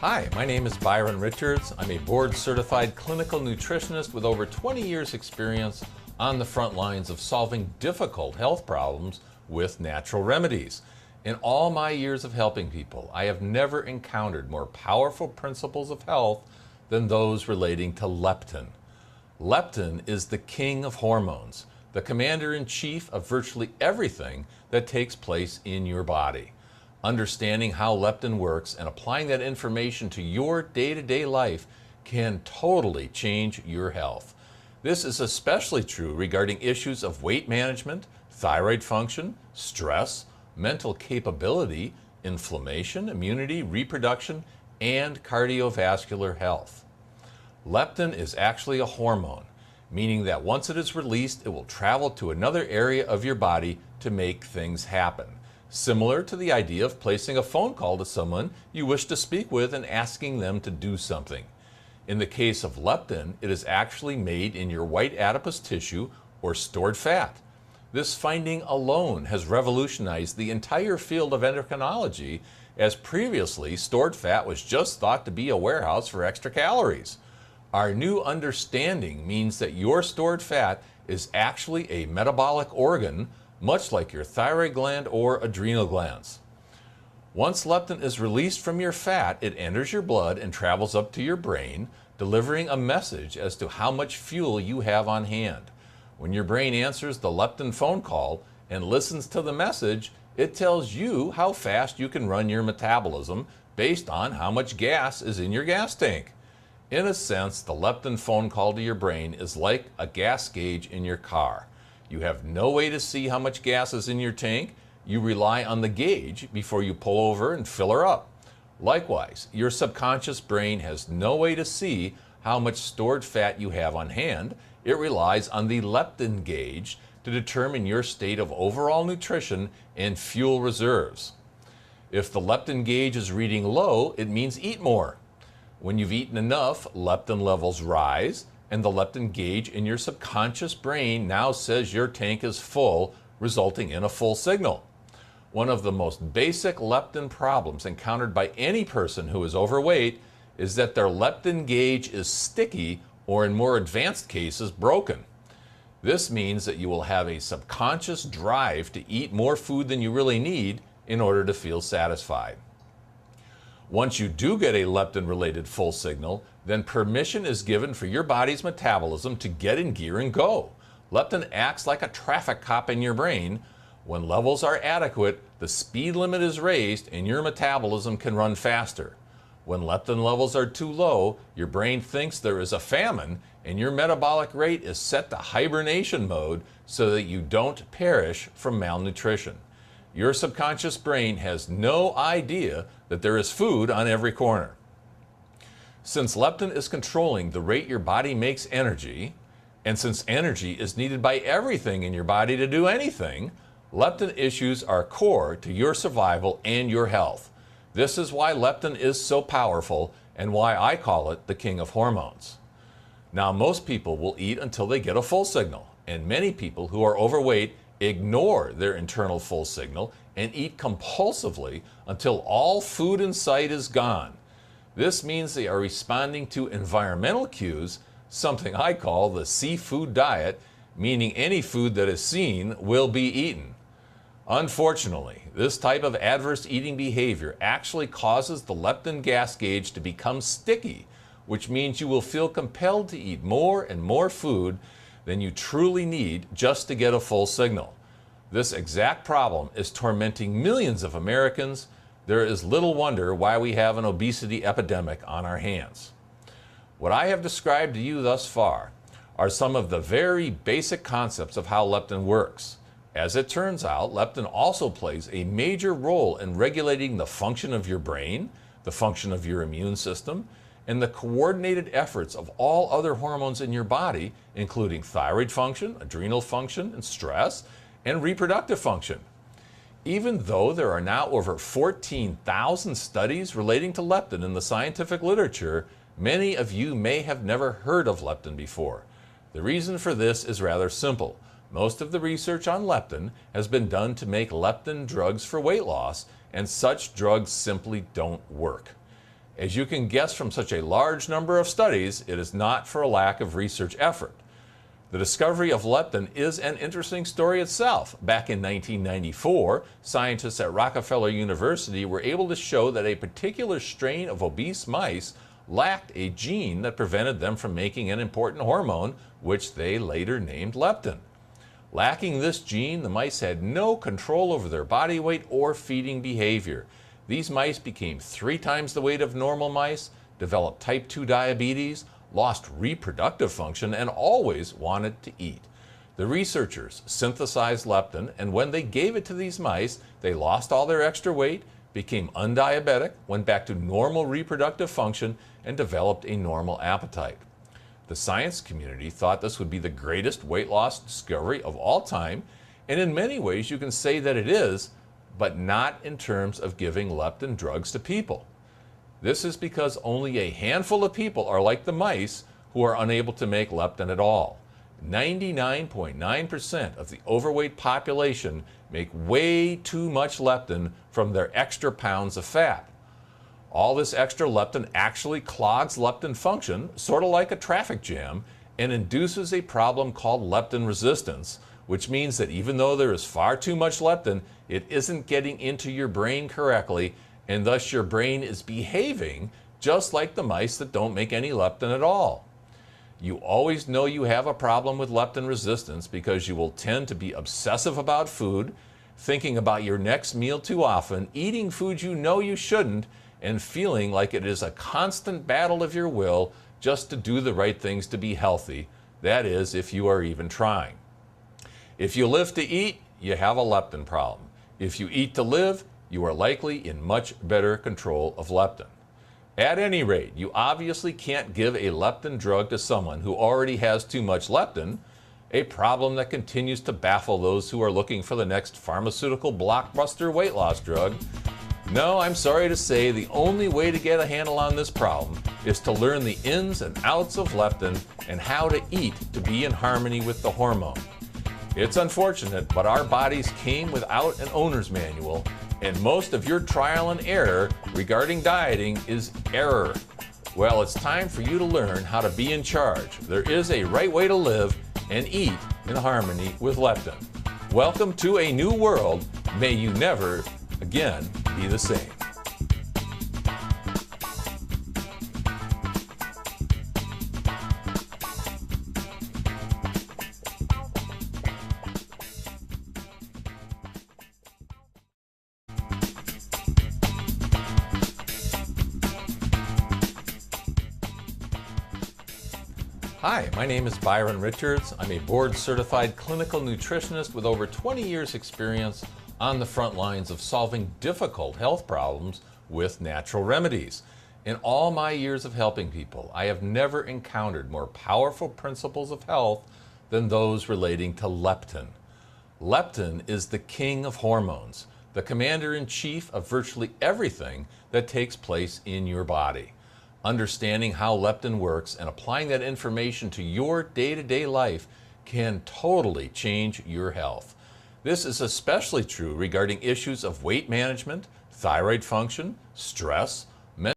Hi, my name is Byron Richards. I'm a board-certified clinical nutritionist with over 20 years experience on the front lines of solving difficult health problems with natural remedies. In all my years of helping people, I have never encountered more powerful principles of health than those relating to leptin. Leptin is the king of hormones, the commander-in-chief of virtually everything that takes place in your body. Understanding how leptin works and applying that information to your day-to-day life can totally change your health. This is especially true regarding issues of weight management, thyroid function, stress, mental capability, inflammation, immunity, reproduction, and cardiovascular health. Leptin is actually a hormone, meaning that once it is released, it will travel to another area of your body to make things happen. Similar to the idea of placing a phone call to someone you wish to speak with and asking them to do something. In the case of leptin, it is actually made in your white adipose tissue or stored fat. This finding alone has revolutionized the entire field of endocrinology, as previously stored fat was just thought to be a warehouse for extra calories. Our new understanding means that your stored fat is actually a metabolic organ, much like your thyroid gland or adrenal glands. Once leptin is released from your fat, it enters your blood and travels up to your brain, delivering a message as to how much fuel you have on hand. When your brain answers the leptin phone call and listens to the message, it tells you how fast you can run your metabolism based on how much gas is in your gas tank. In a sense, the leptin phone call to your brain is like a gas gauge in your car. You have no way to see how much gas is in your tank. You rely on the gauge before you pull over and fill her up. Likewise, your subconscious brain has no way to see how much stored fat you have on hand. It relies on the leptin gauge to determine your state of overall nutrition and fuel reserves. If the leptin gauge is reading low, it means eat more. When you've eaten enough, leptin levels rise, and the leptin gauge in your subconscious brain now says your tank is full, resulting in a full signal. One of the most basic leptin problems encountered by any person who is overweight is that their leptin gauge is sticky or, in more advanced cases, broken. This means that you will have a subconscious drive to eat more food than you really need in order to feel satisfied. Once you do get a leptin-related full signal, then permission is given for your body's metabolism to get in gear and go. Leptin acts like a traffic cop in your brain. When levels are adequate, the speed limit is raised and your metabolism can run faster. When leptin levels are too low, your brain thinks there is a famine and your metabolic rate is set to hibernation mode so that you don't perish from malnutrition. Your subconscious brain has no idea that there is food on every corner. Since leptin is controlling the rate your body makes energy, and since energy is needed by everything in your body to do anything, leptin issues are core to your survival and your health. This is why leptin is so powerful and why I call it the king of hormones. Now, most people will eat until they get a full signal, and many people who are overweight ignore their internal full signal and eat compulsively until all food in sight is gone. This means they are responding to environmental cues, something I call the seafood diet, meaning any food that is seen will be eaten. Unfortunately, this type of adverse eating behavior actually causes the leptin gas gauge to become sticky, which means you will feel compelled to eat more and more food than you truly need just to get a full signal. This exact problem is tormenting millions of Americans. There is little wonder why we have an obesity epidemic on our hands. What I have described to you thus far are some of the very basic concepts of how leptin works. As it turns out, leptin also plays a major role in regulating the function of your brain, the function of your immune system, and the coordinated efforts of all other hormones in your body, including thyroid function, adrenal function, and stress, and reproductive function. Even though there are now over 14,000 studies relating to leptin in the scientific literature, many of you may have never heard of leptin before. The reason for this is rather simple. Most of the research on leptin has been done to make leptin drugs for weight loss, and such drugs simply don't work. As you can guess from such a large number of studies, it is not for a lack of research effort. The discovery of leptin is an interesting story itself. Back in 1994, scientists at Rockefeller University were able to show that a particular strain of obese mice lacked a gene that prevented them from making an important hormone, which they later named leptin. Lacking this gene, the mice had no control over their body weight or feeding behavior. These mice became 3 times the weight of normal mice, developed type 2 diabetes, lost reproductive function, and always wanted to eat. The researchers synthesized leptin, and when they gave it to these mice, they lost all their extra weight, became undiabetic, went back to normal reproductive function, and developed a normal appetite. The science community thought this would be the greatest weight loss discovery of all time, and in many ways you can say that it is, but not in terms of giving leptin drugs to people. This is because only a handful of people are like the mice who are unable to make leptin at all. 99.9% of the overweight population make way too much leptin from their extra pounds of fat. All this extra leptin actually clogs leptin function, sort of like a traffic jam, and induces a problem called leptin resistance, which means that even though there is far too much leptin, it isn't getting into your brain correctly, and thus your brain is behaving just like the mice that don't make any leptin at all. You always know you have a problem with leptin resistance because you will tend to be obsessive about food, thinking about your next meal too often, eating food you know you shouldn't, and feeling like it is a constant battle of your will just to do the right things to be healthy. That is, if you are even trying. If you live to eat, you have a leptin problem. If you eat to live, you are likely in much better control of leptin. At any rate, you obviously can't give a leptin drug to someone who already has too much leptin, a problem that continues to baffle those who are looking for the next pharmaceutical blockbuster weight loss drug. No, I'm sorry to say the only way to get a handle on this problem is to learn the ins and outs of leptin and how to eat to be in harmony with the hormone. It's unfortunate, but our bodies came without an owner's manual, and most of your trial and error regarding dieting is error. Well, it's time for you to learn how to be in charge. There is a right way to live and eat in harmony with leptin. Welcome to a new world. May you never again be the same. Hi, my name is Byron Richards. I'm a board-certified clinical nutritionist with over 20 years' experience on the front lines of solving difficult health problems with natural remedies. In all my years of helping people, I have never encountered more powerful principles of health than those relating to leptin. Leptin is the king of hormones, the commander-in-chief of virtually everything that takes place in your body. Understanding how leptin works and applying that information to your day-to-day life can totally change your health. This is especially true regarding issues of weight management, thyroid function, stress,